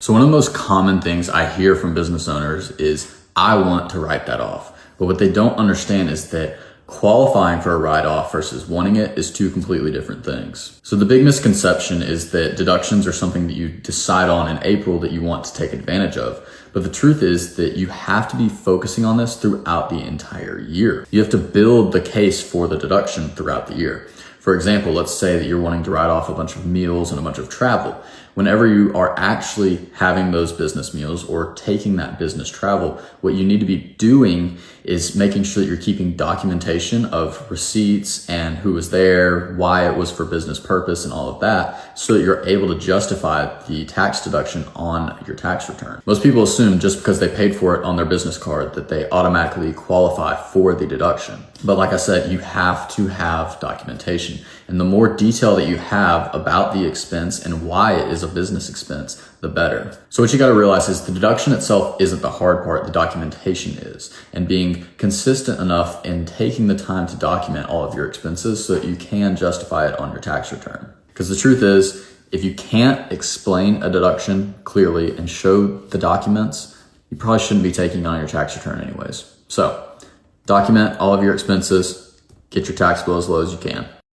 So one of the most common things I hear from business owners is, I want to write that off. But what they don't understand is that qualifying for a write-off versus wanting it is two completely different things. So the big misconception is that deductions are something that you decide on in April that you want to take advantage of. But the truth is that you have to be focusing on this throughout the entire year. You have to build the case for the deduction throughout the year. For example, let's say that you're wanting to write off a bunch of meals and a bunch of travel. Whenever you are actually having those business meals or taking that business travel, what you need to be doing is making sure that you're keeping documentation of receipts and who was there, why it was for business purpose and all of that, so that you're able to justify the tax deduction on your tax return. Most people assume just because they paid for it on their business card that they automatically qualify for the deduction. But like I said, you have to have documentation. And the more detail that you have about the expense and why it is a business expense, the better. So what you got to realize is the deduction itself isn't the hard part, the documentation is. And being consistent enough in taking the time to document all of your expenses so that you can justify it on your tax return. Because the truth is, if you can't explain a deduction clearly and show the documents, you probably shouldn't be taking it on your tax return anyways. So document all of your expenses, get your tax bill as low as you can.